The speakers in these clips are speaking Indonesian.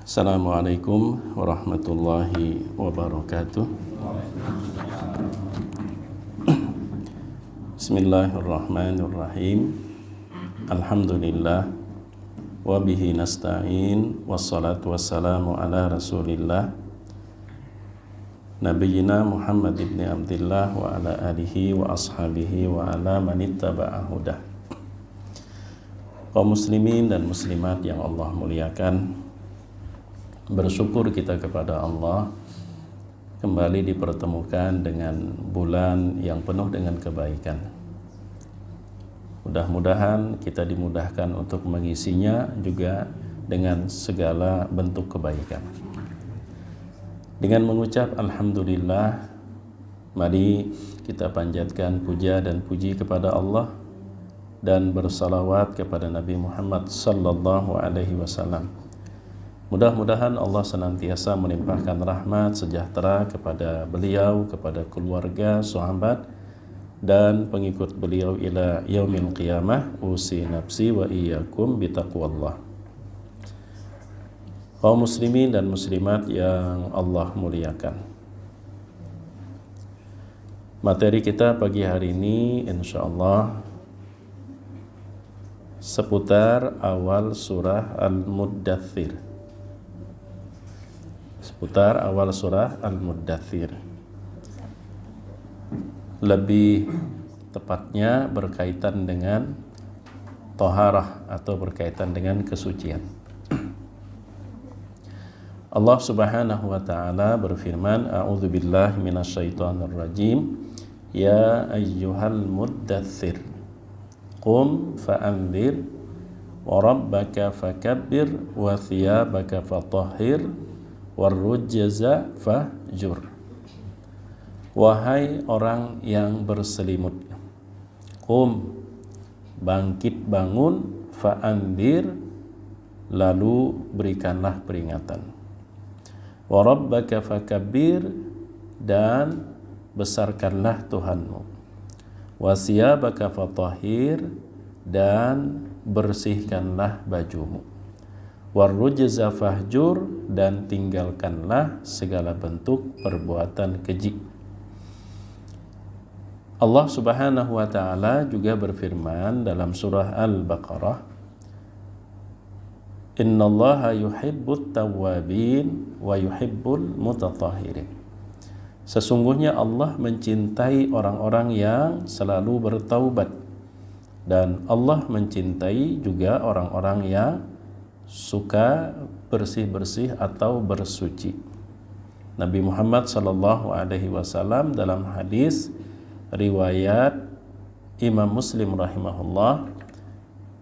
Assalamualaikum warahmatullahi wabarakatuh. Bismillahirrahmanirrahim. Alhamdulillah wa bihi nasta'in wassalatu wassalamu ala Rasulillah Nabiyyina Muhammad ibn Abdillah wa ala alihi wa ashabihi wa ala manittaba'a hudah. Kaum muslimin dan muslimat yang Allah muliakan, bersyukur kita kepada Allah kembali dipertemukan dengan bulan yang penuh dengan kebaikan. Mudah-mudahan kita dimudahkan untuk mengisinya juga dengan segala bentuk kebaikan. Dengan mengucap Alhamdulillah, mari kita panjatkan puja dan puji kepada Allah dan bersalawat kepada Nabi Muhammad sallallahu alaihi wasallam. Mudah-mudahan Allah senantiasa melimpahkan rahmat sejahtera kepada beliau, kepada keluarga, sahabat dan pengikut beliau ila yaumil qiyamah. Usi nafsi wa iyyakum bitaqwallah. Kaum muslimin dan muslimat yang Allah muliakan, materi kita pagi hari ini insyaallah seputar awal surah Al-Muddathir. Seputar awal surah Al-Muddathir. Lebih tepatnya berkaitan dengan taharah atau berkaitan dengan kesucian. Allah Subhanahu wa taala berfirman, a'udzubillahi minasyaitonirrajim, ya ayyuhal muddathir qum fa'anzir wa rabbaka fakabbir wa thiyabaka fatahhir warrujza fahjur. Wahai orang yang berselimut, qum, bangkit bangun, fa'anzir, lalu berikanlah peringatan, wa rabbaka fakabbir, dan besarkanlah Tuhanmu, wasiyabaka fatahhir, dan bersihkanlah bajumu, warrujza fahjur, dan tinggalkanlah segala bentuk perbuatan keji. Allah Subhanahu wa taala juga berfirman dalam surah Al-Baqarah, innallaha yuhibbut tawwabin wa yuhibbul mutatahhirin. Sesungguhnya Allah mencintai orang-orang yang selalu bertaubat, dan Allah mencintai juga orang-orang yang suka bersih-bersih atau bersuci. Nabi Muhammad sallallahu alaihi wasallam dalam hadis riwayat Imam Muslim rahimahullah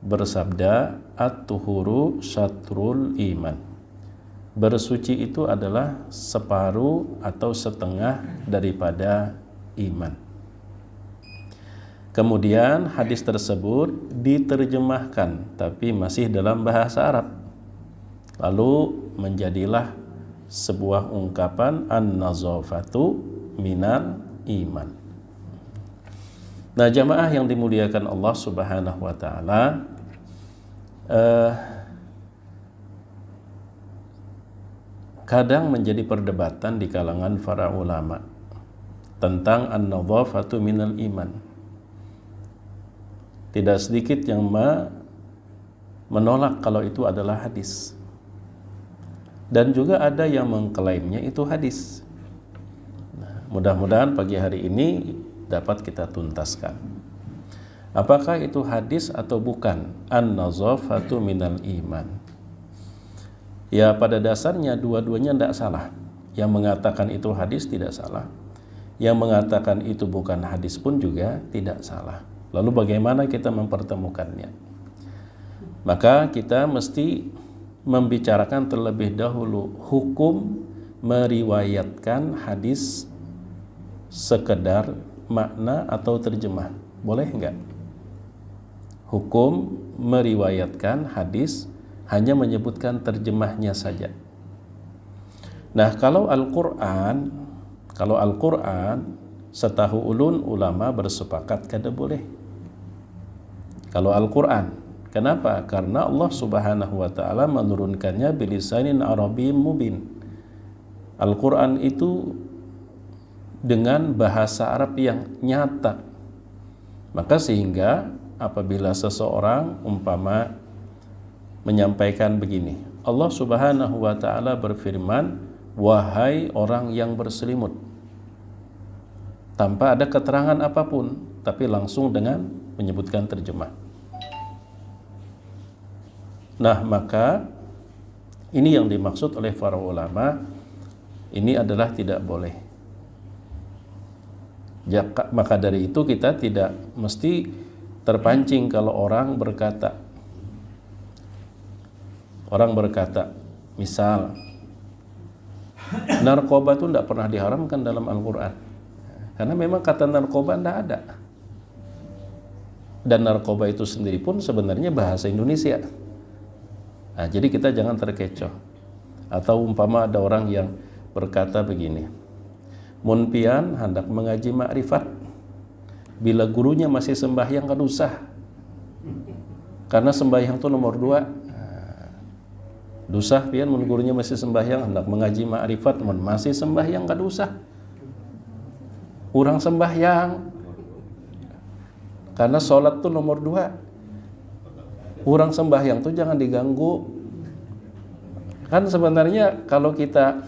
bersabda, at-tuhuru syatrul iman. Bersuci itu adalah separuh atau setengah daripada iman. Kemudian hadis tersebut diterjemahkan tapi masih dalam bahasa Arab. Lalu menjadilah sebuah ungkapan an-nazafatu minal iman. Nah, jamaah yang dimuliakan Allah Subhanahu wa taala, kadang menjadi perdebatan di kalangan para ulama tentang an-nadhafatu minal iman. Tidak sedikit yang menolak kalau itu adalah hadis, dan juga ada yang mengklaimnya itu hadis. Nah, mudah-mudahan pagi hari ini dapat kita tuntaskan, apakah itu hadis atau bukan an-nadhafatu minal iman. Ya, pada dasarnya dua-duanya tidak salah. Yang mengatakan itu hadis tidak salah, yang mengatakan itu bukan hadis pun juga tidak salah. Lalu bagaimana kita mempertemukannya? Maka kita mesti membicarakan terlebih dahulu hukum meriwayatkan hadis sekedar makna atau terjemah. Boleh enggak? Hukum meriwayatkan hadis hanya menyebutkan terjemahnya saja. Nah, kalau Al-Quran setahu ulun ulama bersepakat kada boleh. Kalau Al-Quran, Kenapa? Karena Allah Subhanahu wa taala menurunkannya bilisanin arabiyyin mubin. Al-Qur'an itu dengan bahasa Arab yang nyata. Maka sehingga apabila seseorang umpama menyampaikan begini, Allah Subhanahu wa taala berfirman, wahai orang yang berselimut, tanpa ada keterangan apapun, tapi langsung dengan menyebutkan terjemah. Nah, maka ini yang dimaksud oleh para ulama, ini adalah tidak boleh. Maka dari itu kita tidak mesti terpancing kalau orang berkata, misal, narkoba itu tidak pernah diharamkan dalam Al-Quran. Karena memang kata narkoba tidak ada. Dan narkoba itu sendiri pun sebenarnya bahasa Indonesia. Nah, jadi kita jangan terkecoh. Atau umpama ada orang yang berkata begini, mun pian hendak mengaji makrifat, bila gurunya masih sembahyang kan usah. Karena sembahyang itu nomor 2. Dusah pian mun gurunya masih sembahyang hendak mengaji makrifat, mun masih sembahyang kan usah. Urang sembahyang. Karena sholat itu nomor 2. Urang sembahyang tuh jangan diganggu. Kan sebenarnya kalau kita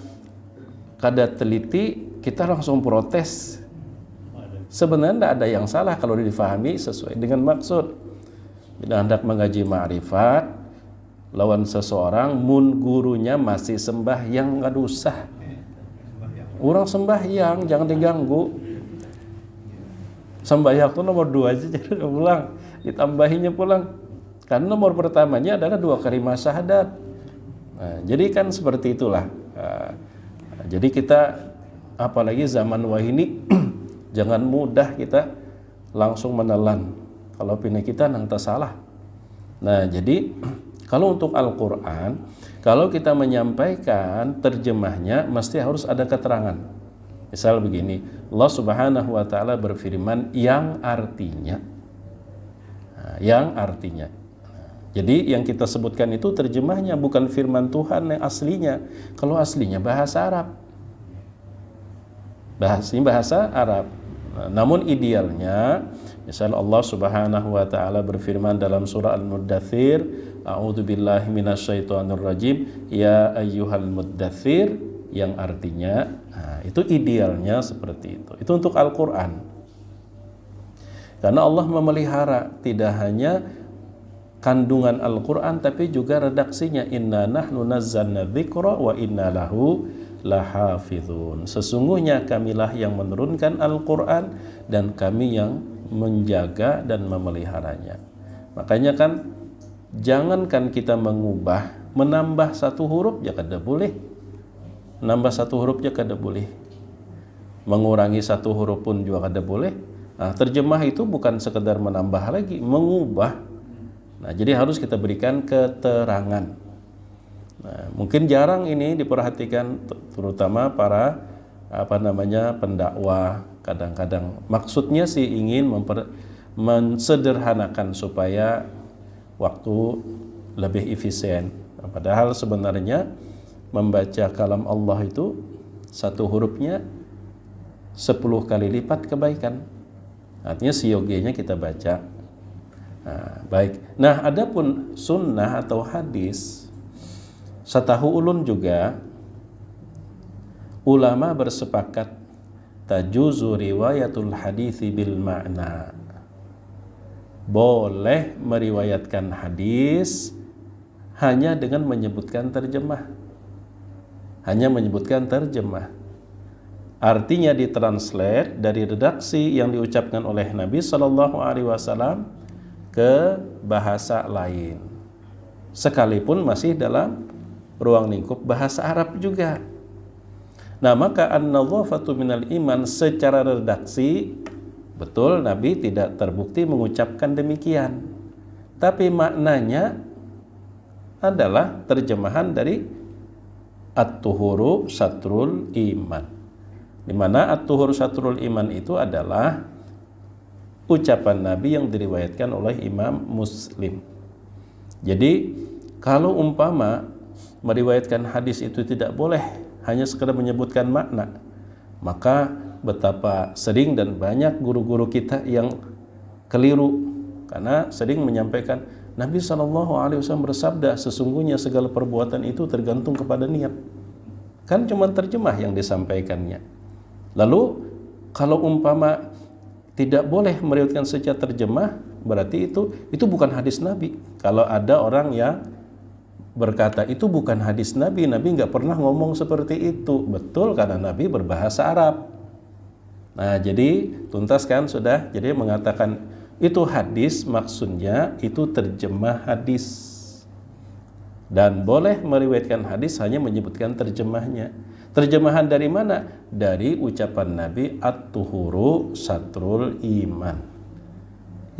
kada teliti, kita langsung protes. Sebenarnya tidak ada yang salah kalau difahami sesuai dengan maksud. Bila hendak mengaji ma'rifat lawan seseorang, mun gurunya masih sembahyang nggak usah. Urang sembahyang jangan diganggu. Sembahyang itu nomor 2 aja, jangan pulang. Ditambahinya pulang. Karena nomor pertamanya adalah 2 kalimat syahadat. Nah, jadi kan seperti itulah. Jadi kita apalagi zaman wahini jangan mudah kita langsung menelan kalau pina kita nanti salah. Nah, jadi kalau untuk Al-Qur'an, kalau kita menyampaikan terjemahnya mesti harus ada keterangan. Misal begini, Allah Subhanahu wa taala berfirman yang artinya. Jadi yang kita sebutkan itu terjemahnya, bukan firman Tuhan yang aslinya. Kalau aslinya bahasa Arab. Bahasa Arab. Namun idealnya, misal Allah Subhanahu wa taala berfirman dalam surah Al-Muddatsir, a'udzubillahi minasyaitonirrajim, ya ayyuhal muddatsir, yang artinya, itu idealnya seperti itu. Itu untuk Al-Qur'an. Karena Allah memelihara tidak hanya kandungan Al-Quran tapi juga redaksinya, inna nahnu nazzalna dzikra wa inna lahu lahafizun. Sesungguhnya kamilah yang menurunkan Al-Quran dan kami yang menjaga dan memeliharanya. Makanya kan jangankan kita mengubah, menambah 1 huruf ya kada boleh. Nambah 1 huruf ya kada boleh. Mengurangi 1 huruf pun juga kada boleh. Nah, terjemah itu bukan sekedar menambah lagi, mengubah. Nah, jadi harus kita berikan keterangan. Nah, mungkin jarang ini diperhatikan, terutama para pendakwah. Kadang-kadang maksudnya sih ingin mensederhanakan supaya waktu lebih efisien. Padahal sebenarnya membaca kalam Allah itu 1 hurufnya 10 kali lipat kebaikan. Artinya siogianya kita baca. Nah, baik. Nah, adapun sunnah atau hadis, satahu ulun juga ulama bersepakat tajuzu riwayatul hadithi bil ma'na. Boleh meriwayatkan hadis hanya dengan menyebutkan terjemah. Hanya menyebutkan terjemah. Artinya ditranslate dari redaksi yang diucapkan oleh Nabi Shallallahu Alaihi Wasallam ke bahasa lain, sekalipun masih dalam ruang lingkup bahasa Arab juga. Nah, maka an-nadhafatu minal iman secara redaksi betul Nabi tidak terbukti mengucapkan demikian, tapi maknanya adalah terjemahan dari at-tuhuru satrul iman, di mana at-tuhuru satrul iman itu adalah ucapan Nabi yang diriwayatkan oleh Imam Muslim. Jadi kalau umpama meriwayatkan hadis itu tidak boleh hanya sekedar menyebutkan makna, maka betapa sering dan banyak guru-guru kita yang keliru karena sering menyampaikan Nabi SAW bersabda sesungguhnya segala perbuatan itu tergantung kepada niat. Kan cuma terjemah yang disampaikannya. Lalu kalau umpama tidak boleh meriwayatkan secara terjemah, berarti itu bukan hadis Nabi. Kalau ada orang yang berkata itu bukan hadis Nabi, Nabi nggak pernah ngomong seperti itu. Betul, karena Nabi berbahasa Arab. Nah, jadi tuntas kan sudah. Jadi mengatakan itu hadis, maksudnya itu terjemah hadis. Dan boleh meriwayatkan hadis hanya menyebutkan terjemahnya. Terjemahan dari mana? Dari ucapan Nabi at-tuhuru satrul iman.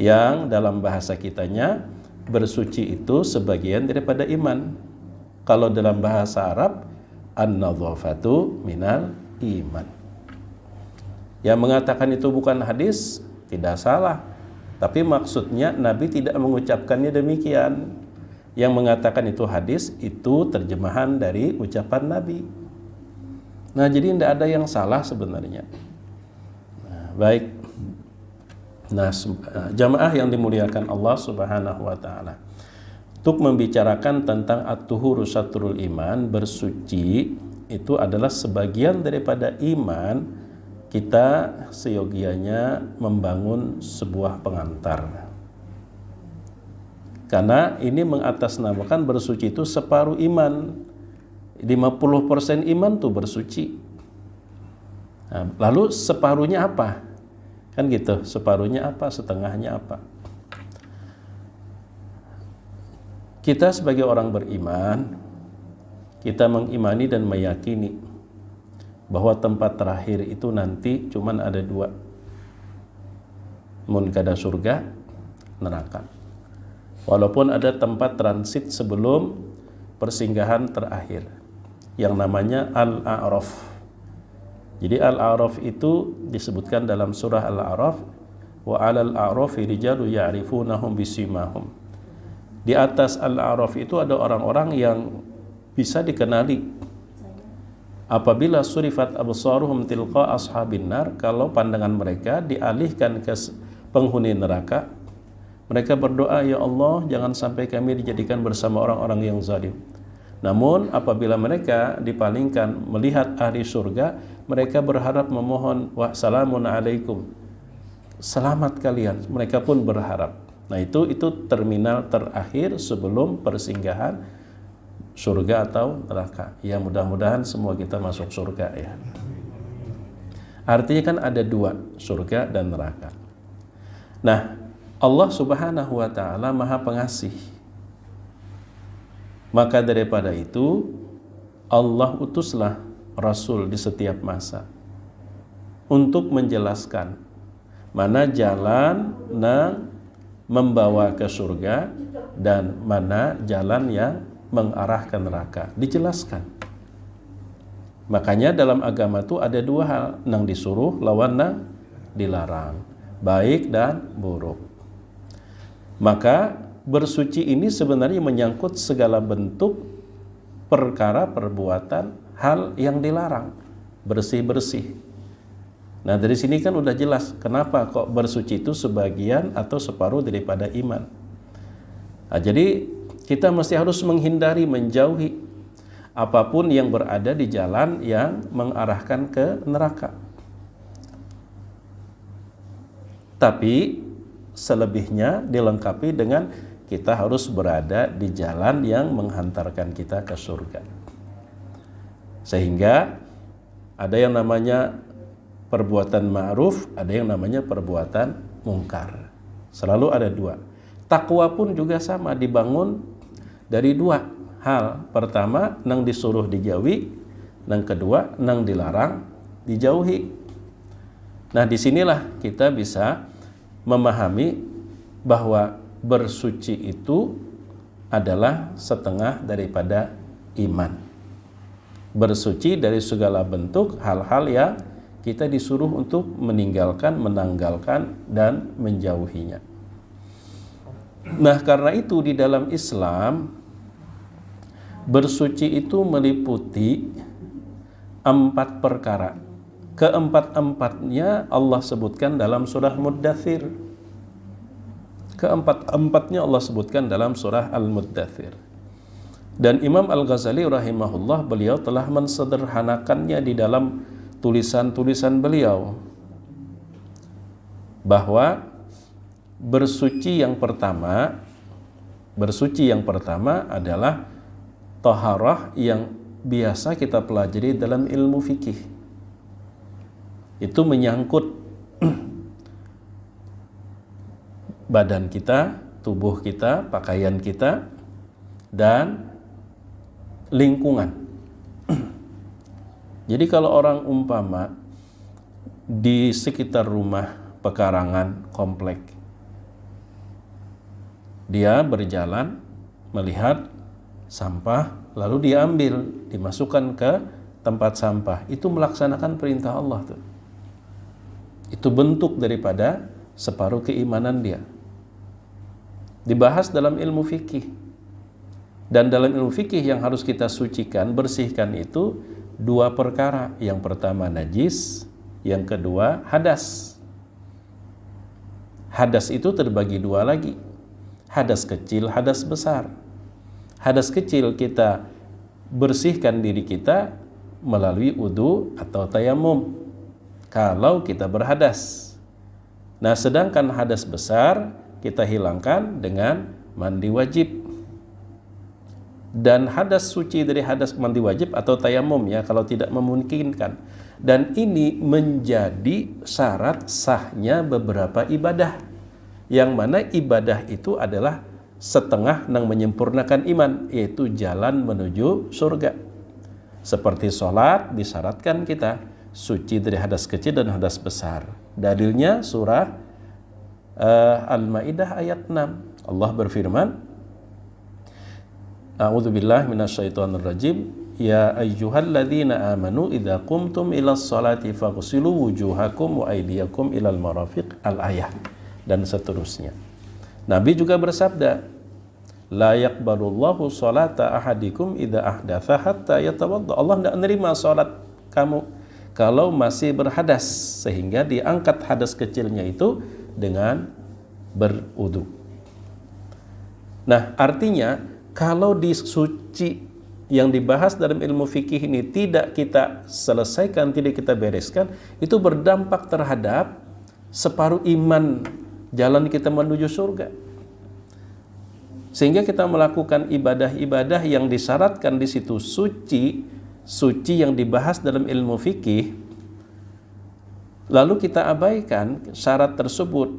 Yang dalam bahasa kitanya bersuci itu sebagian daripada iman. Kalau dalam bahasa Arab an-nadhafatu minal iman. Yang mengatakan itu bukan hadis tidak salah, tapi maksudnya Nabi tidak mengucapkannya demikian. Yang mengatakan itu hadis itu terjemahan dari ucapan Nabi. Nah, jadi tidak ada yang salah sebenarnya. Nah, baik. Nah, jamaah yang dimuliakan Allah Subhanahu wa taala. Untuk membicarakan tentang at-tuhuru satrul iman, bersuci itu adalah sebagian daripada iman. Kita seyogianya membangun sebuah pengantar. Karena ini mengatasnamakan bersuci itu separuh iman. 50% iman tuh bersuci. Nah, lalu separuhnya apa? Kan gitu, separuhnya apa, setengahnya apa? Kita sebagai orang beriman, kita mengimani dan meyakini bahwa tempat terakhir itu nanti cuman ada dua. Mun kada surga, neraka. Walaupun ada tempat transit sebelum persinggahan terakhir yang namanya Al-A'raf. Jadi Al-A'raf itu disebutkan dalam surah Al-A'raf, wa 'alal a'rafi rijalu ya'rifunahum bisimahum. Di atas Al-A'raf itu ada orang-orang yang bisa dikenali. Apabila surifat absaruhum tilqa ashabin nar, kalau pandangan mereka dialihkan ke penghuni neraka, mereka berdoa, ya Allah, jangan sampai kami dijadikan bersama orang-orang yang zalim. Namun apabila mereka dipalingkan melihat ahli surga, mereka berharap memohon, wa salamun alaikum, selamat kalian. Mereka pun berharap. Nah, itu terminal terakhir sebelum persinggahan surga atau neraka. Ya, mudah-mudahan semua kita masuk surga ya. Artinya kan ada dua, surga dan neraka. Nah, Allah Subhanahu wa taala Maha Pengasih. Maka daripada itu Allah utuslah Rasul di setiap masa untuk menjelaskan mana jalan yang membawa ke surga dan mana jalan yang mengarah ke neraka. Dijelaskan. Makanya dalam agama itu ada dua hal, nang disuruh lawan nang dilarang, baik dan buruk. Maka bersuci ini sebenarnya menyangkut segala bentuk perkara perbuatan hal yang dilarang, bersih-bersih. Nah, dari sini kan udah jelas kenapa kok bersuci itu sebagian atau separuh daripada iman. Nah, jadi kita mesti harus menghindari, menjauhi apapun yang berada di jalan yang mengarahkan ke neraka. Tapi selebihnya dilengkapi dengan kita harus berada di jalan yang menghantarkan kita ke surga. Sehingga ada yang namanya perbuatan ma'ruf, ada yang namanya perbuatan mungkar. Selalu ada dua. Takwa pun juga sama, dibangun dari dua hal. Pertama, nang disuruh dijauhi, nang kedua, nang dilarang dijauhi. Nah, disinilah kita bisa memahami bahwa bersuci itu adalah setengah daripada iman. Bersuci dari segala bentuk hal-hal yang kita disuruh untuk meninggalkan, menanggalkan, dan menjauhinya. Nah, karena itu di dalam Islam bersuci itu meliputi 4 perkara. Keempat-empatnya Allah sebutkan dalam surah Muddathir. Keempat-empatnya Allah sebutkan dalam surah Al-Muddathir. Dan Imam Al-Ghazali rahimahullah, beliau telah mensederhanakannya di dalam tulisan-tulisan beliau, bahwa bersuci yang pertama adalah taharah yang biasa kita pelajari dalam ilmu fikih. Itu menyangkut badan kita, tubuh kita, pakaian kita, dan lingkungan. Jadi kalau orang umpama di sekitar rumah, pekarangan, komplek, dia berjalan melihat sampah, lalu dia ambil, dimasukkan ke tempat sampah, itu melaksanakan perintah Allah tuh. Itu bentuk daripada separuh keimanan dia. Dibahas dalam ilmu fikih. Dan dalam ilmu fikih yang harus kita sucikan, bersihkan itu 2 perkara. Yang pertama najis, yang kedua hadas. Hadas itu terbagi 2 lagi. Hadas kecil, hadas besar. Hadas kecil kita bersihkan diri kita melalui wudu atau tayamum kalau kita berhadas. Nah, sedangkan hadas besar kita hilangkan dengan mandi wajib. Dan hadas suci dari hadas mandi wajib atau tayamum ya kalau tidak memungkinkan. Dan ini menjadi syarat sahnya beberapa ibadah, yang mana ibadah itu adalah setengah yang menyempurnakan iman, yaitu jalan menuju surga. Seperti sholat disyaratkan kita suci dari hadas kecil dan hadas besar. Dalilnya surah Al-Maidah ayat 6. Allah berfirman, A'udzubillahi minasyaitonirrajim. Ya ayyuhalladzina amanu idza qumtum ilas sholati faghsilu wujuhakum wa aydiyakum ilal marafiq, al-ayah, dan seterusnya. Nabi juga bersabda, la yaqbalullahu sholata ahadikum idza ahdatha hatta yatawadda. Allah tidak menerima salat kamu kalau masih berhadas, sehingga diangkat hadas kecilnya itu dengan berwudu. Nah, artinya kalau di suci yang dibahas dalam ilmu fikih ini tidak kita selesaikan, tidak kita bereskan, itu berdampak terhadap separuh iman, jalan kita menuju surga. Sehingga kita melakukan ibadah-ibadah yang disyaratkan di situ suci yang dibahas dalam ilmu fikih, lalu kita abaikan syarat tersebut,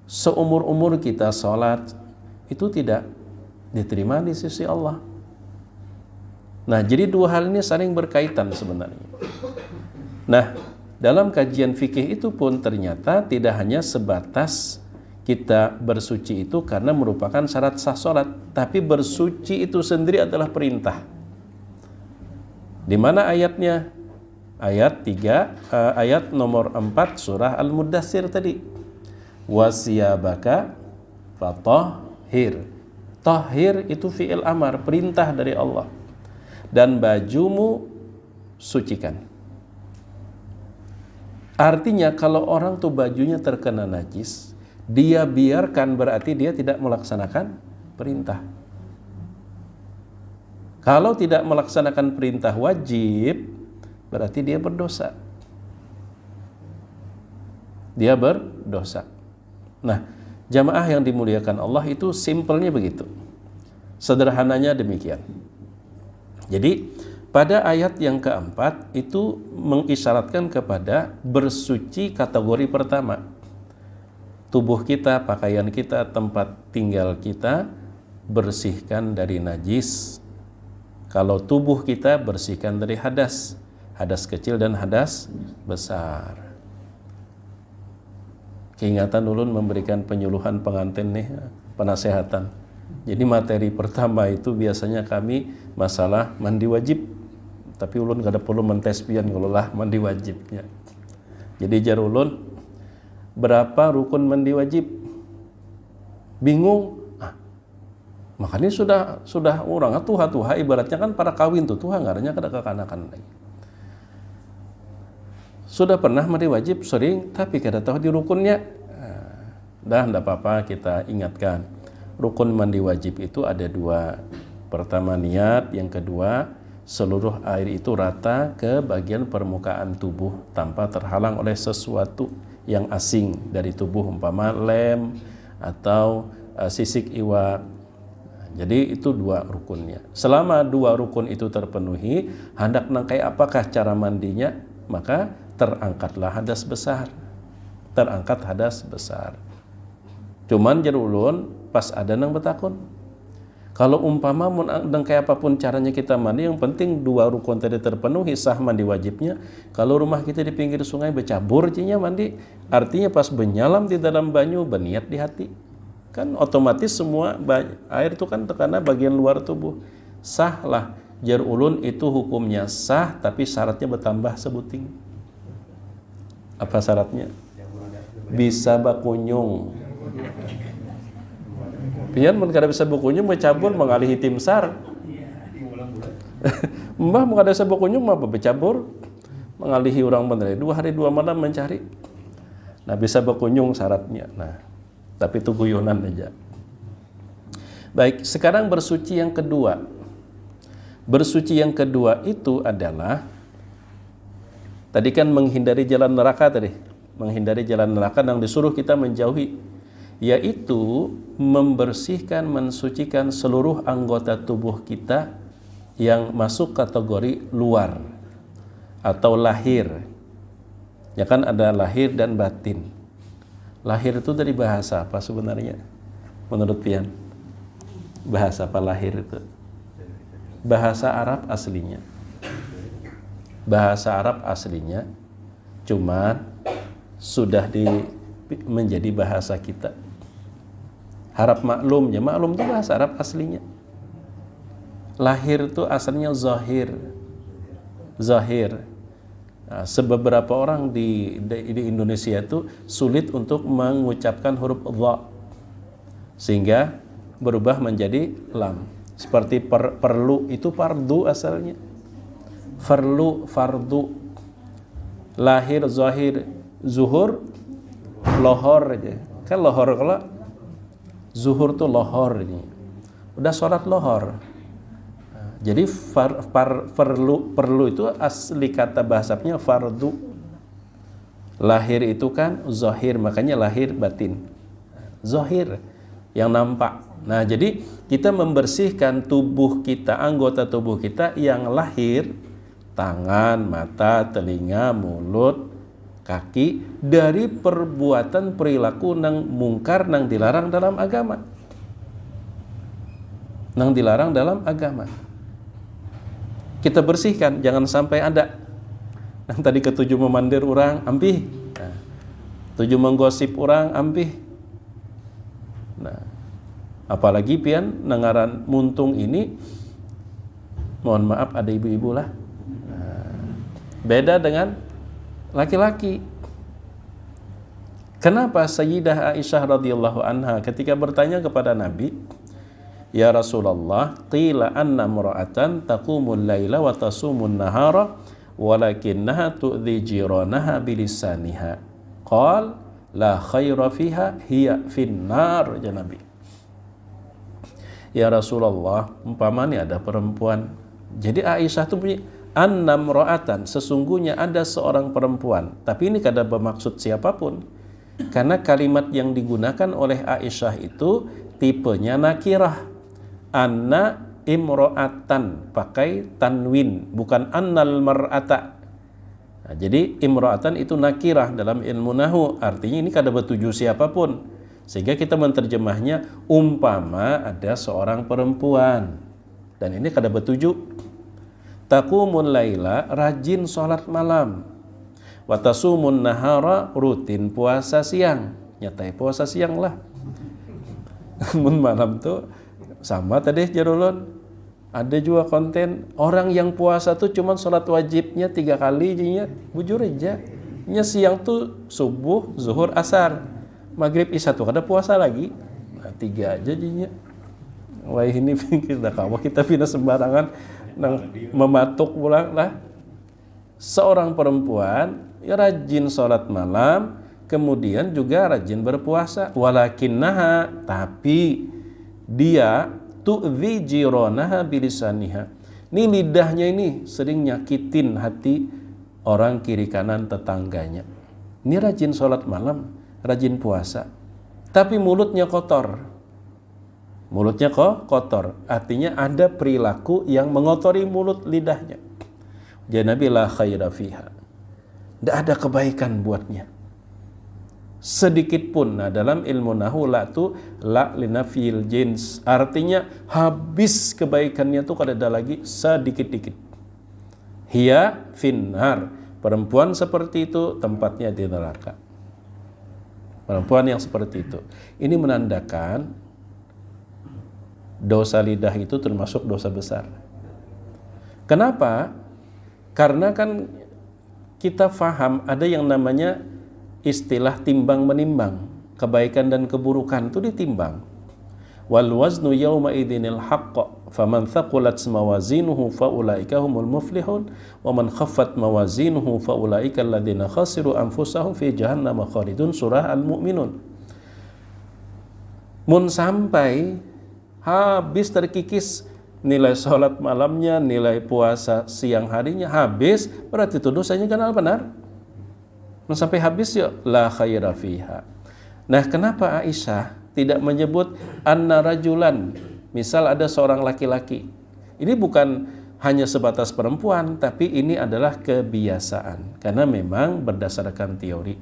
seumur-umur kita sholat, itu tidak diterima di sisi Allah. Nah, jadi 2 hal ini saling berkaitan sebenarnya. Nah, dalam kajian fikih itu pun ternyata tidak hanya sebatas kita bersuci itu karena merupakan syarat sah sholat, tapi bersuci itu sendiri adalah perintah. Di mana ayatnya? Ayat nomor 4 surah Al-Muddathir tadi. Wasiyabaka fatahhir. Tahhir itu fi'il amar, perintah dari Allah. Dan bajumu sucikan. Artinya kalau orang tuh bajunya terkena najis, dia biarkan, berarti dia tidak melaksanakan perintah. Kalau tidak melaksanakan perintah wajib, berarti dia berdosa. Dia berdosa. Nah, jamaah yang dimuliakan Allah, itu simpelnya begitu. Sederhananya demikian. Jadi pada ayat yang keempat itu mengisyaratkan kepada bersuci kategori pertama. Tubuh kita, pakaian kita, tempat tinggal kita bersihkan dari najis. Kalau tubuh kita bersihkan dari hadas, hadas kecil dan hadas besar. Keingatan ulun memberikan penyuluhan pengantin nih, penasehatan. Jadi materi pertama itu biasanya kami masalah mandi wajib. Tapi ulun gak ada perlu mentespian kalau lah mandi wajibnya. Jadi jar ulun, berapa rukun mandi wajib? bingung. Makanya sudah orang tuha ibaratnya kan para kawin tuha ngaranya kada kekanakan lagi. Sudah pernah mandi wajib sering tapi kada tahu di rukunnya. Dah enggak apa-apa kita ingatkan. Rukun mandi wajib itu ada 2. Pertama niat, yang kedua seluruh air itu rata ke bagian permukaan tubuh tanpa terhalang oleh sesuatu yang asing dari tubuh, umpama lem atau sisik iwak. Jadi itu 2 rukunnya. Selama 2 rukun itu terpenuhi, hendak nangkai apakah cara mandinya, maka terangkatlah hadas besar. Terangkat hadas besar. Cuman jar ulun pas ada nang betakun. Kalau umpama mun nangkai apapun caranya kita mandi, yang penting 2 rukun tadi terpenuhi, sah mandi wajibnya. Kalau rumah kita di pinggir sungai bercabur cinya mandi, artinya pas benyalam di dalam banyu berniat di hati. Kan otomatis semua air itu kan karena bagian luar tubuh. Sah lah. Jar ulun itu hukumnya sah, tapi syaratnya bertambah sebuting. Apa syaratnya? Bisa bakunyung. Pian mun kada bisa bakunyung bercabur mengalihi tim SAR. Mbah mun kada bisa bakunyung mah bercabur mengalihi orang bener 2 hari 2 malam mencari. Nah, bisa bakunyung syaratnya. Nah, tapi itu guyonan aja. Baik, sekarang bersuci yang kedua. Bersuci yang kedua itu adalah tadi kan menghindari jalan neraka tadi. Menghindari jalan neraka yang disuruh kita menjauhi, yaitu membersihkan, mensucikan seluruh anggota tubuh kita yang masuk kategori luar atau lahir. Ya kan ada lahir dan batin. Lahir itu dari bahasa apa sebenarnya? Menurut Pian? Bahasa apa lahir itu? Bahasa Arab aslinya. Bahasa Arab aslinya, cuman sudah menjadi bahasa kita. Harap maklumnya, maklum itu bahasa Arab aslinya. Lahir itu asalnya zahir. Zahir. Nah, sebeberapa orang di Indonesia itu sulit untuk mengucapkan huruf dha, sehingga berubah menjadi lam. Seperti perlu itu fardu asalnya. Fardu. Lahir, zahir, zuhur, lohor aja. Kan lohor, kalau zuhur tuh lohor ini. Udah sholat lohor. Jadi perlu itu asli kata bahasanya fardu. Lahir itu kan zahir, makanya lahir batin. Zahir yang nampak. Nah, jadi kita membersihkan tubuh kita, anggota tubuh kita yang lahir, tangan, mata, telinga, mulut, kaki, dari perbuatan perilaku nang mungkar, nang dilarang dalam agama. Nang dilarang dalam agama. Kita bersihkan, jangan sampai ada. Yang tadi ketujuh memandir orang, ampih. Nah, 7 menggosip orang, ampih. Nah, apalagi pian nengaran muntung ini, mohon maaf ada ibu-ibu lah. Nah, beda dengan laki-laki. Kenapa Sayyidah Aisyah radhiyallahu anha ketika bertanya kepada Nabi, ya Rasulullah, qila anna mura'atan taqumul laila wa tasumun nahara walakinnaha tu'dhi jiranaha bilisaniha. Qal la khaira fiha hiya finnar, ya Nabi. Ya Rasulullah, umpamanya ada perempuan. Jadi Aisyah itu punya anna mura'atan, sesungguhnya ada seorang perempuan. Tapi ini kada bermaksud siapapun. Karena kalimat yang digunakan oleh Aisyah itu tipenya nakirah. Anna imro'atan, pakai tanwin, bukan annal mar'ata. Nah, jadi imro'atan itu nakirah dalam ilmu nahu, artinya ini kada bertuju siapapun, sehingga kita menerjemahnya umpama ada seorang perempuan, dan ini kada bertuju. Taqumun laila, rajin sholat malam, watasumun nahara, rutin puasa siang, nyatai puasa siang lah. Mun malam tuh sama tadi jarulun, ada juga konten orang yang puasa tuh cuman sholat wajibnya 3 kali jadinya, bujur aja. Nya siang tuh subuh, zuhur, asar, maghrib, isya tuh kada puasa lagi. Nah, tiga aja jadinya. Wah ini kita kawa kita pindah sembarangan nang mematuk pulang lah. Seorang perempuan ya rajin sholat malam, kemudian juga rajin berpuasa. Walakinnaha, tapi dia tu'dzi jiranaha bilisaniha. Ini lidahnya ini sering nyakitin hati orang kiri kanan tetangganya. Ini rajin sholat malam, rajin puasa, tapi mulutnya kotor. Mulutnya kok kotor, artinya ada perilaku yang mengotori mulut lidahnya. Jadi Nabi la khaira fiha, tidak ada kebaikan buatnya sedikit pun. Nah, dalam ilmu nahu la tu la linafil jins, artinya habis kebaikannya tuh kada ada lagi sedikit-dikit. Hiya finnar, perempuan seperti itu tempatnya di neraka. Perempuan yang seperti itu, ini menandakan dosa lidah itu termasuk dosa besar. Kenapa? Karena kan kita faham ada yang namanya istilah timbang menimbang, kebaikan dan keburukan itu ditimbang. Wal waznu yawma idzinil haqq, faman thaqulat mawazinuhu faulaika humul muflihun wa man khaffat mawazinuhu faulaika alladziina khasiru anfusahum fi jahannam khalidun. Surah Al-Mu'minun. Mun sampai habis terkikis nilai sholat malamnya, nilai puasa siang harinya habis, berarti itu dosanya kan benar. Sampai habis ya la khaira fiha. Nah, kenapa Aisyah tidak menyebut anna rajulan? Misal ada seorang laki-laki. Ini bukan hanya sebatas perempuan, tapi ini adalah kebiasaan. Karena memang berdasarkan teori.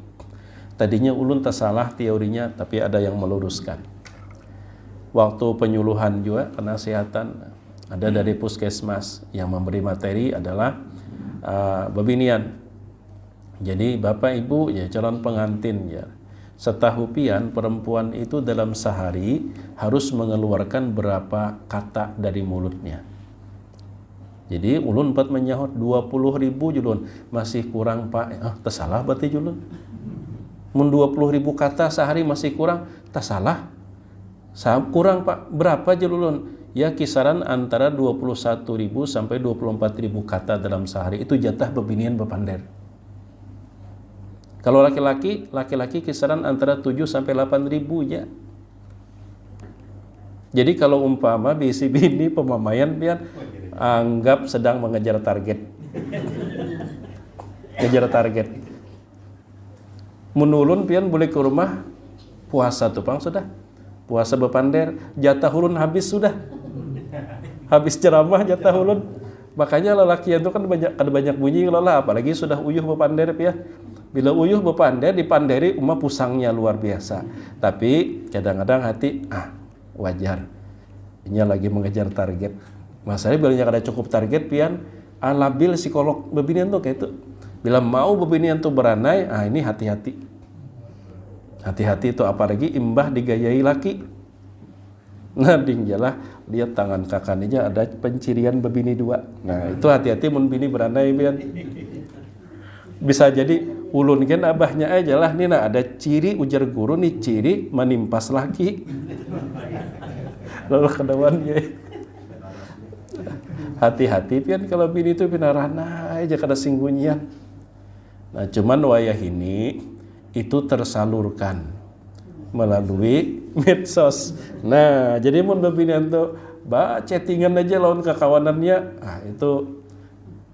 Tadinya ulun tak salah teorinya, tapi ada yang meluruskan. Waktu penyuluhan juga penasihatan ada dari puskesmas yang memberi materi adalah bebinian. Jadi bapak ibu ya calon pengantin ya, setahu pian perempuan itu dalam sehari harus mengeluarkan berapa kata dari mulutnya. Jadi ulun empat menyahut 20.000 julun masih kurang pak, tersalah berarti julun. Mun 20.000 kata sehari masih kurang, tersalah. Kurang pak, berapa julun? Ya kisaran antara 21.000 sampai 24.000 kata dalam sehari, itu jatah bebinian bepander. Kalau laki-laki kisaran antara 7 sampai 8.000 ya. Jadi kalau umpama bisi bini pemamaian pian anggap sedang mengejar target. Ngejar target. Menulun pian boleh ke rumah puasa tuh pang sudah. Puasa bepander, jatah ulun habis sudah. Habis ceramah jatah ulun. Makanya lelaki itu kan banyak bunyi lah, apalagi sudah uyuh bepander ya. Bila uyuh bepander dipanderi pusangnya luar biasa. Tapi kadang-kadang hati wajar. Ini lagi mengejar target. Masalahnya bila ada cukup target pian labil psikolog bebinian tuh kayak itu. Bila mau bebinian tuh beranai, ini hati-hati. Hati-hati itu apalagi imbah digayai laki. Nah dingjalah lihat tangan kakaknya ada pencirian bebini dua. Nah itu hati-hati mun bini beranai pian. Bisa jadi ulun kan abahnya aja lah nih, nah ada ciri ujar guru nih ciri menimpas laki. Lalu kedawan ya. Hati-hati pian kalau bini itu pinarana aja kada singgunyian. Nah cuman wayah ini itu tersalurkan melalui medsos. Nah, jadi mun bebinian tuh chattingan aja lawan kekawanannya, itu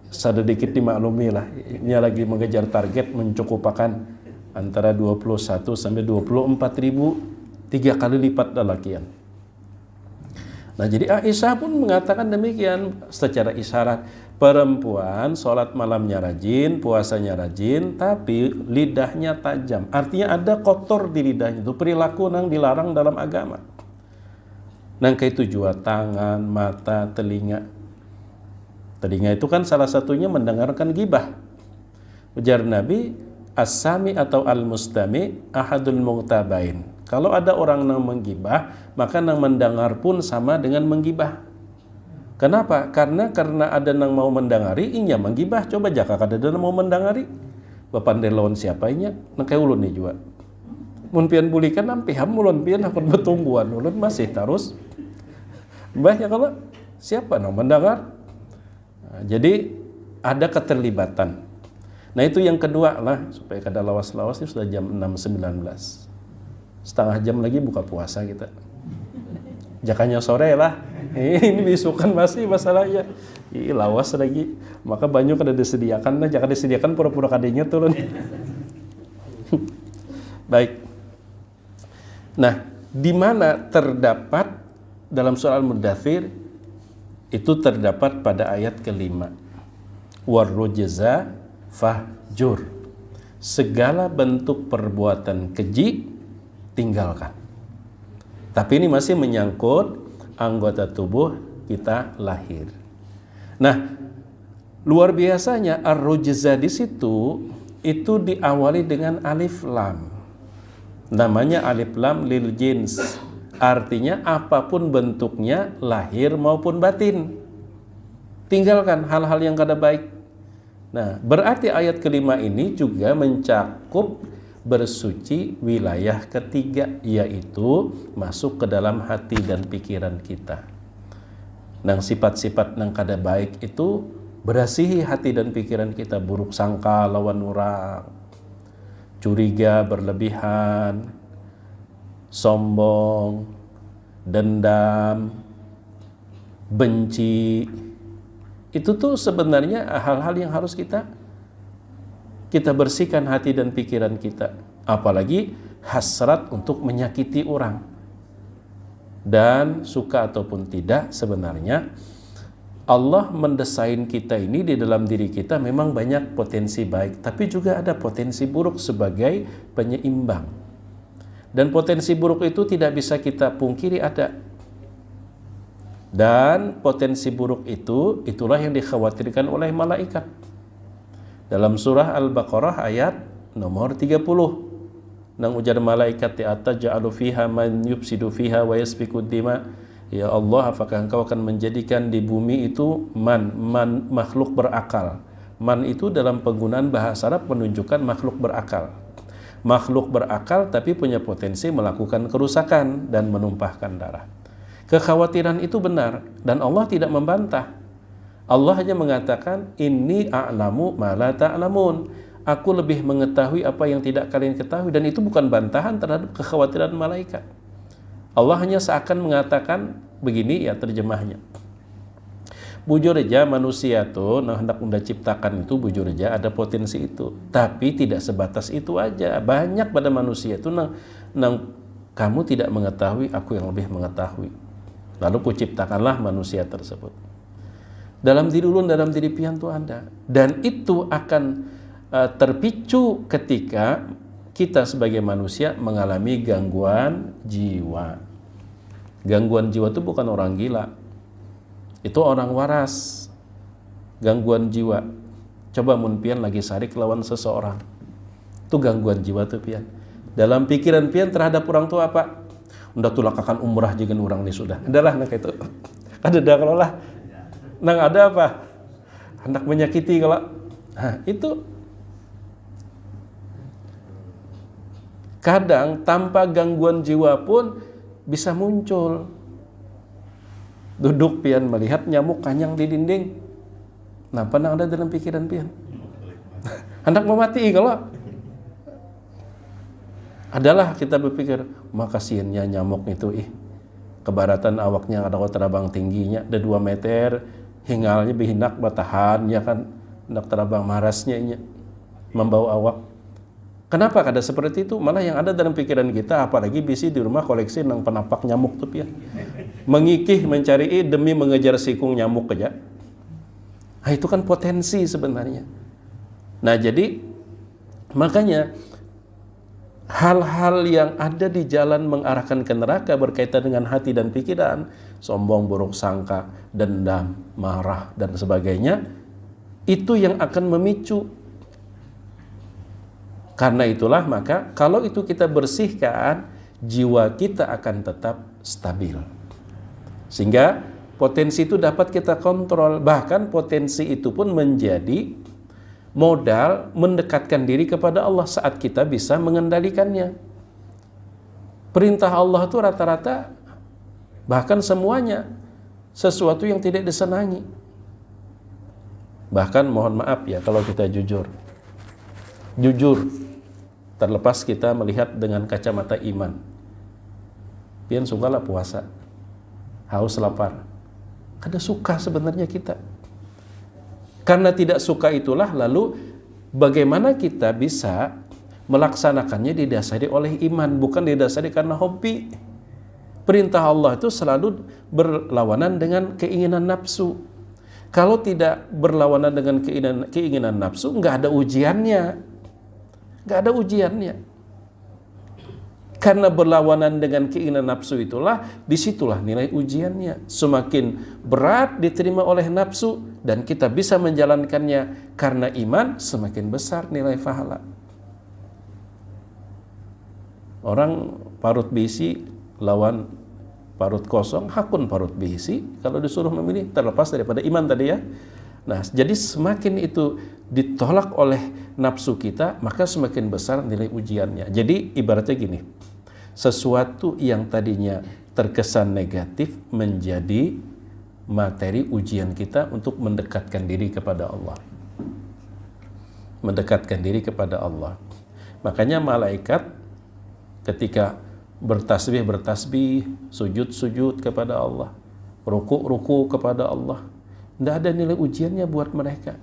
sedikit dimaklumi lah. Ini lagi mengejar target mencukupakan antara 21 sampai 24.000, 3 kali lipat lelakian. Nah, jadi Aisyah pun mengatakan demikian secara isyarat. Perempuan sholat malamnya rajin, puasanya rajin, tapi lidahnya tajam. Artinya ada kotor di lidahnya. Itu perilaku yang dilarang dalam agama. Nang kayak itu juga tangan, mata, telinga. Telinga itu kan salah satunya mendengarkan gibah. Ujar Nabi, as-sami atau al-mustami ahadul mughtabain. Kalau ada orang yang menggibah, maka yang mendengar pun sama dengan menggibah. Kenapa? Karena ada yang mau mendengari, inya menggibah. Coba jaka kada ada yang mau mendengari. Bapandai lawan siapa inya? Nah kayak ulun nih juga. mun pian bulikan nampi hamulun pian hakun betungguan ulun masih terus mbah ya kalau siapa no mendengar. Nah, jadi ada keterlibatan. Nah itu yang kedua lah, supaya kada lawas-lawas ini sudah jam 6.19, setengah jam lagi buka puasa kita. Jakanya sore lah, ini bisukan masih masalahnya. Lawas lagi, maka banyak kada disediakan lah, jangan disediakan pura-pura kadenya turun. Baik. Nah, di mana terdapat dalam surah Al-Mudaththir itu terdapat pada ayat kelima. Warrujza fahjur. Segala bentuk perbuatan keji tinggalkan. Tapi ini masih menyangkut anggota tubuh kita lahir. Nah, luar biasanya ar-rujza di situ itu diawali dengan alif lam. Namanya alif lam lil jins. Artinya apapun bentuknya, lahir maupun batin. Tinggalkan hal-hal yang kada baik. Nah, berarti ayat kelima ini juga mencakup bersuci wilayah ketiga, yaitu masuk ke dalam hati dan pikiran kita. Nah, sifat-sifat yang kada baik itu berasihi hati dan pikiran kita. Buruk sangka lawan orang, curiga berlebihan, sombong, dendam, benci. Itu tuh sebenarnya hal-hal yang harus kita bersihkan hati dan pikiran kita. Apalagi hasrat untuk menyakiti orang. Dan suka ataupun tidak, sebenarnya Allah mendesain kita ini di dalam diri kita memang banyak potensi baik, tapi juga ada potensi buruk sebagai penyeimbang. Dan potensi buruk itu tidak bisa kita pungkiri ada. Dan potensi buruk itu, itulah yang dikhawatirkan oleh malaikat. Dalam surah Al-Baqarah ayat nomor 30. Nang ujar malaikat ataj'alu fiha man yufsidu fiha wa yasfiku dima. Ya Allah, apakah engkau akan menjadikan di bumi itu man makhluk berakal. Man itu dalam penggunaan bahasa Arab menunjukkan makhluk berakal. Makhluk berakal tapi punya potensi melakukan kerusakan dan menumpahkan darah. Kekhawatiran itu benar dan Allah tidak membantah. Allah hanya mengatakan, inni a'lamu ma la ta'lamun. Aku lebih mengetahui apa yang tidak kalian ketahui, dan itu bukan bantahan terhadap kekhawatiran malaikat. Allah hanya seakan mengatakan begini ya terjemahnya. Bujur aja manusia tuh, nah hendak unda ciptakan itu bujur aja ada potensi itu. Tapi tidak sebatas itu aja. Banyak pada manusia itu nang kamu tidak mengetahui, aku yang lebih mengetahui. Lalu kuciptakanlah manusia tersebut. Dalam diri ulun, dalam diri pian tuh ada. Dan itu akan terpicu ketika kita sebagai manusia mengalami gangguan jiwa. Gangguan jiwa itu bukan orang gila. Itu orang waras. Gangguan jiwa. Coba mun pian lagi sarik lawan seseorang. Itu gangguan jiwa tuh pian. Dalam pikiran pian terhadap orang tua apa? Udah tulakakan umrah jangan orang nih sudah. Adalah nak itu. Ada dah kalau lah. Nang ada apa? Hendak menyakiti kalau. Nah, itu kadang tanpa gangguan jiwa pun bisa muncul. Duduk pian melihat nyamuk kanyang di dinding. Nah, pernah ada dalam pikiran pian? Hendak memati kalau. Adalah kita berpikir, makasiannya nyamuk itu kebaratan awaknya ada terbang tingginya, ada 2 meter, hingalnya bihinak batahan, ya kan, hendak terbang marasnya membawa awak. Kenapa kada seperti itu? Malah yang ada dalam pikiran kita, apalagi bisi di rumah koleksi nang penapak nyamuk tuh ya. Mengikih mencari demi mengejar sikung nyamuk aja. Nah, itu kan potensi sebenarnya. Nah, jadi makanya hal-hal yang ada di jalan mengarahkan ke neraka berkaitan dengan hati dan pikiran, sombong, buruk sangka, dendam, marah, dan sebagainya, itu yang akan memicu. Karena itulah maka kalau itu kita bersihkan, jiwa kita akan tetap stabil. Sehingga potensi itu dapat kita kontrol. Bahkan potensi itu pun menjadi modal mendekatkan diri kepada Allah saat kita bisa mengendalikannya. Perintah Allah itu rata-rata, bahkan semuanya, sesuatu yang tidak disenangi. Bahkan mohon maaf ya kalau kita jujur, terlepas kita melihat dengan kacamata iman. Pian sukalah puasa, haus lapar. Kada suka sebenarnya kita. Karena tidak suka itulah lalu bagaimana kita bisa melaksanakannya didasari oleh iman, bukan didasari karena hobi. Perintah Allah itu selalu berlawanan dengan keinginan nafsu. Kalau tidak berlawanan dengan keinginan nafsu, nggak ada ujiannya. Nggak ada ujiannya. Karena berlawanan dengan keinginan nafsu itulah, disitulah nilai ujiannya. Semakin berat diterima oleh nafsu dan kita bisa menjalankannya karena iman, semakin besar nilai pahala. Orang parut bisi lawan parut kosong, hakun parut bisi. Kalau disuruh memilih, terlepas daripada iman tadi ya. Nah, jadi semakin itu ditolak oleh nafsu kita, maka semakin besar nilai ujiannya. Jadi ibaratnya gini, sesuatu yang tadinya terkesan negatif menjadi materi ujian kita untuk mendekatkan diri kepada Allah. Mendekatkan diri kepada Allah. Makanya malaikat ketika bertasbih, sujud kepada Allah, ruku kepada Allah, tidak ada nilai ujiannya buat mereka.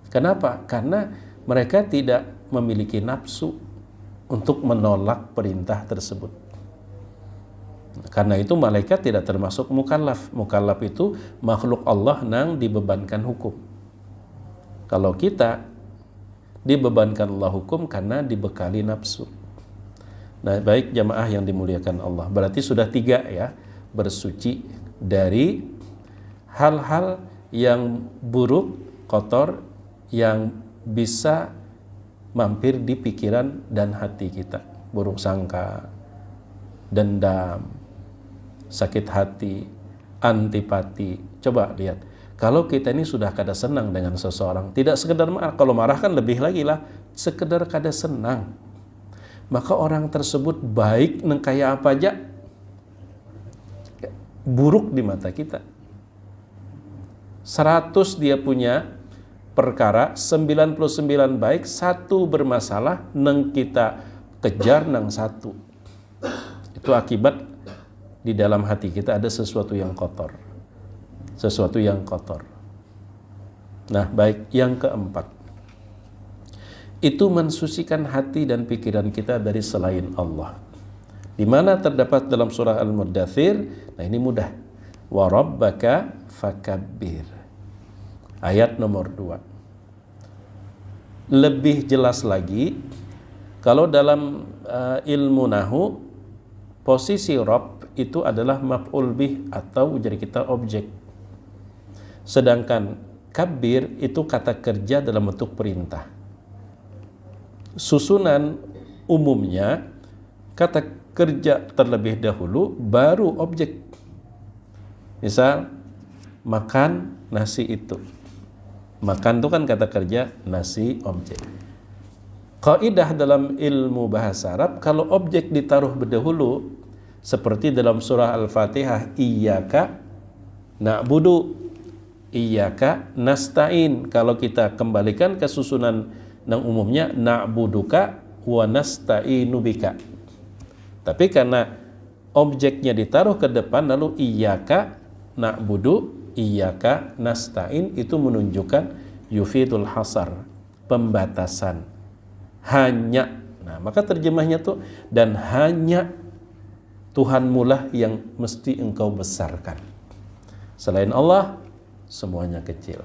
Kenapa? Karena mereka tidak memiliki nafsu untuk menolak perintah tersebut. Karena itu malaikat tidak termasuk mukallaf. Mukallaf itu makhluk Allah yang dibebankan hukum. Kalau kita dibebankan Allah hukum karena dibekali nafsu. Nah, baik jamaah yang dimuliakan Allah, berarti sudah 3 ya, bersuci dari hal-hal yang buruk, kotor, yang bisa mampir di pikiran dan hati kita. Buruk sangka, dendam, sakit hati, antipati. Coba lihat, kalau kita ini sudah kada senang dengan seseorang, tidak sekedar marah, kalau marah kan lebih lagi lah, sekedar kada senang, maka orang tersebut baik neng kaya apa aja buruk di mata kita. 100 dia punya perkara, 99 baik, 1 bermasalah, neng kita kejar neng 1. Itu akibat di dalam hati kita ada sesuatu yang kotor. Sesuatu yang kotor. Nah, baik, yang keempat, itu mensucikan hati dan pikiran kita dari selain Allah. Di mana terdapat dalam surah Al-Muddathir. Nah, ini mudah. Wa rabbaka fakabbir. Ayat nomor 2. Lebih jelas lagi, kalau dalam ilmu nahu, posisi Rabb itu adalah maf'ul bih atau jadi kita objek. Sedangkan kabbir itu kata kerja dalam bentuk perintah. Susunan umumnya kata kerja terlebih dahulu baru objek. Misal makan nasi itu. Makan itu kan kata kerja, nasi objek. Kaidah dalam ilmu bahasa Arab, kalau objek ditaruh berdahulu seperti dalam surah Al-Fatihah, iyyaka na'budu, iyyaka nasta'in. Kalau kita kembalikan ke susunan yang umumnya, na'buduka wa nasta'inu bika. Tapi karena objeknya ditaruh ke depan, lalu iyyaka na'budu, iyyaka nasta'in, itu menunjukkan yufidul hasar, pembatasan. Hanya. Nah, maka terjemahnya tuh, dan hanya Tuhanmu lah yang mesti engkau besarkan. Selain Allah, semuanya kecil.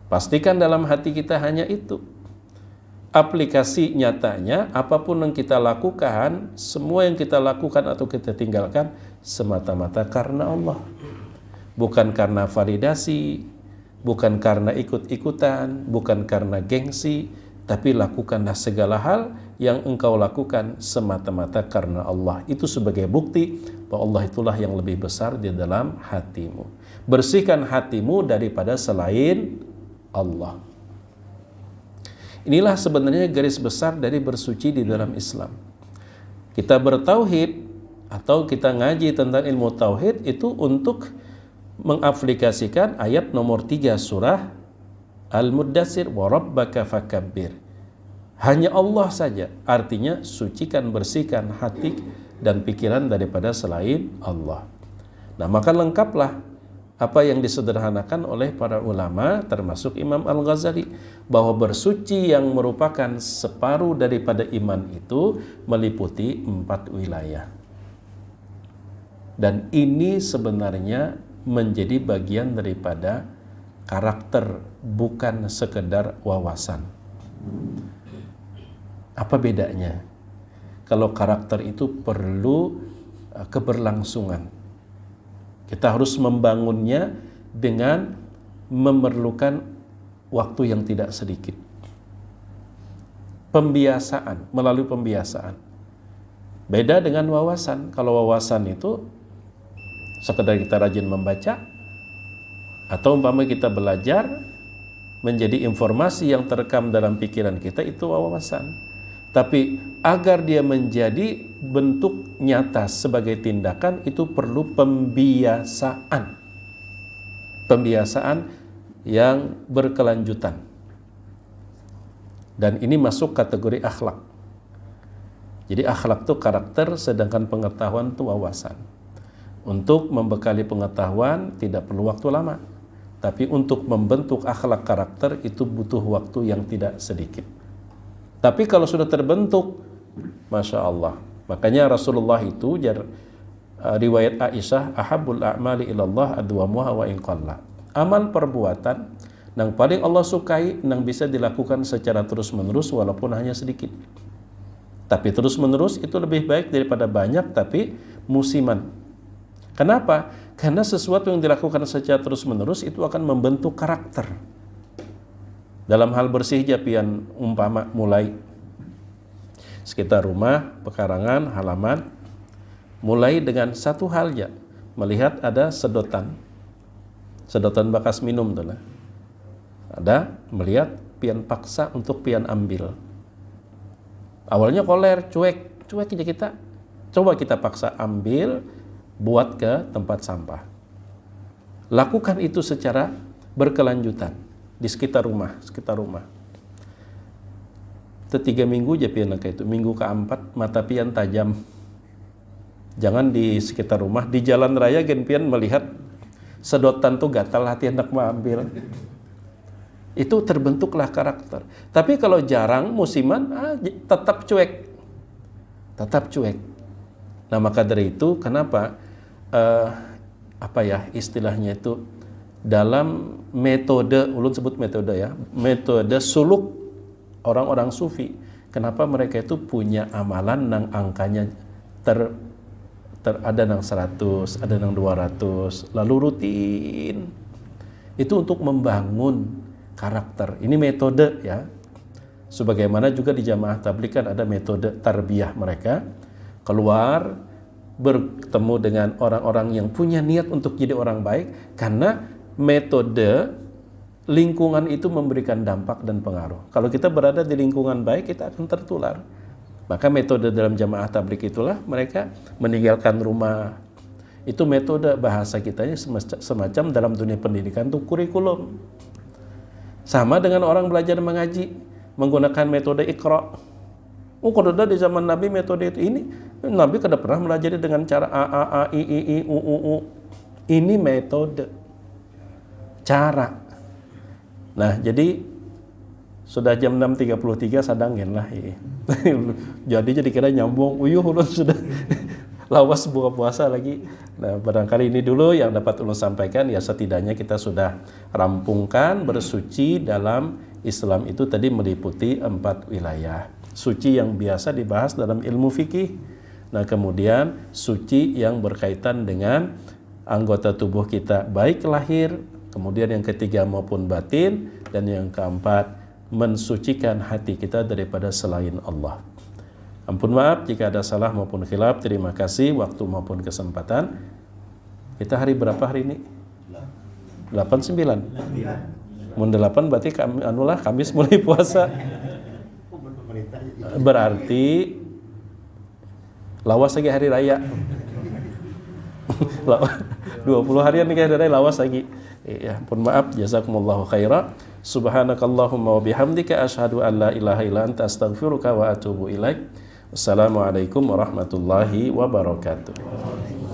Pastikan dalam hati kita hanya itu. Aplikasi nyatanya, apapun yang kita lakukan, semua yang kita lakukan atau kita tinggalkan, semata-mata karena Allah. Bukan karena validasi, bukan karena ikut-ikutan, bukan karena gengsi, tapi lakukanlah segala hal yang engkau lakukan semata-mata karena Allah. Itu sebagai bukti bahwa Allah itulah yang lebih besar di dalam hatimu. Bersihkan hatimu daripada selain Allah. Inilah sebenarnya garis besar dari bersuci di dalam Islam. Kita bertauhid atau kita ngaji tentang ilmu tauhid itu untuk mengaplikasikan ayat nomor 3 surah Al-Muddatsir, wa rabbaka fakabbir. Hanya Allah saja, artinya sucikan, bersihkan hati dan pikiran daripada selain Allah. Nah, maka lengkaplah apa yang disederhanakan oleh para ulama termasuk Imam Al-Ghazali, bahwa bersuci yang merupakan separuh daripada iman itu meliputi 4 wilayah. Dan ini sebenarnya menjadi bagian daripada karakter, bukan sekedar wawasan. Apa bedanya? Kalau karakter itu perlu keberlangsungan. Kita harus membangunnya dengan memerlukan waktu yang tidak sedikit. Pembiasaan, melalui pembiasaan. Beda dengan wawasan. Kalau wawasan itu sekedar kita rajin membaca, atau umpama kita belajar menjadi informasi yang terekam dalam pikiran kita, itu wawasan. Tapi agar dia menjadi bentuk nyata sebagai tindakan, itu perlu pembiasaan. Pembiasaan yang berkelanjutan. Dan ini masuk kategori akhlak. Jadi akhlak itu karakter, sedangkan pengetahuan itu wawasan. Untuk membekali pengetahuan tidak perlu waktu lama. Tapi untuk membentuk akhlak karakter itu butuh waktu yang tidak sedikit. Tapi kalau sudah terbentuk, Masya Allah. Makanya Rasulullah itu, riwayat Aisyah, ahabbul a'mali ilallah adwamuha wa in qalla. Amal perbuatan yang paling Allah sukai yang bisa dilakukan secara terus-menerus walaupun hanya sedikit. Tapi terus-menerus itu lebih baik daripada banyak tapi musiman. Kenapa? Karena sesuatu yang dilakukan secara terus-menerus itu akan membentuk karakter. Dalam hal bersih japian, umpama mulai sekitar rumah, pekarangan, halaman, mulai dengan satu hal ya, melihat ada sedotan bekas minum tuh lah. Ada, melihat pian paksa untuk pian ambil. Awalnya koler, cuek aja kita. Coba kita paksa ambil, buat ke tempat sampah. Lakukan itu secara berkelanjutan di sekitar rumah. Itu 3 minggu aja pian kayak itu. Minggu ke-4 mata pian tajam. Jangan di sekitar rumah, di jalan raya gen pian melihat sedotan tuh gatal, hati hendak mengambil. Itu terbentuklah karakter. Tapi kalau jarang musiman, tetap cuek. Nah, maka dari itu kenapa istilahnya itu dalam metode, ulun sebut metode ya, metode suluk orang-orang sufi, kenapa mereka itu punya amalan nang angkanya ada nang 100, ada nang 200, lalu rutin. Itu untuk membangun karakter. Ini metode ya. Sebagaimana juga di jamaah tabligh kan ada metode tarbiyah mereka. Keluar bertemu dengan orang-orang yang punya niat untuk jadi orang baik, karena metode lingkungan itu memberikan dampak dan pengaruh. Kalau kita berada di lingkungan baik, kita akan tertular. Maka metode dalam jamaah tabligh itulah mereka meninggalkan rumah. Itu metode, bahasa kitanya semacam dalam dunia pendidikan itu kurikulum. Sama dengan orang belajar mengaji menggunakan metode Iqra. Kalau di zaman Nabi metode itu, ini Nabi kada pernah belajar dengan cara a i u u. Ini metode, cara. Nah, jadi sudah jam 6.33 sadangin lah. jadi kira nyambung. Ulun sudah lawas buka puasa lagi. Nah, barangkali ini dulu yang dapat ulun sampaikan, ya setidaknya kita sudah rampungkan bersuci dalam Islam itu tadi meliputi 4 wilayah. Suci yang biasa dibahas dalam ilmu fikih. Nah, kemudian suci yang berkaitan dengan anggota tubuh kita, baik lahir, kemudian yang ketiga maupun batin, dan yang keempat mensucikan hati kita daripada selain Allah. Ampun maaf jika ada salah maupun khilaf. Terima kasih waktu maupun kesempatan. Kita hari berapa hari ini? 8/9. Mun 8 berarti Kamis mulai puasa. Berarti Lawas lagi hari raya. 20 harian nih hari raya lawas lagi. Ya, pun maaf, jazakumullahu khaira. Subhanakallahumma wa bihamdika asyhadu an la ilaha illa anta astaghfiruka wa atubu ilaik. Wassalamualaikum warahmatullahi wabarakatuh.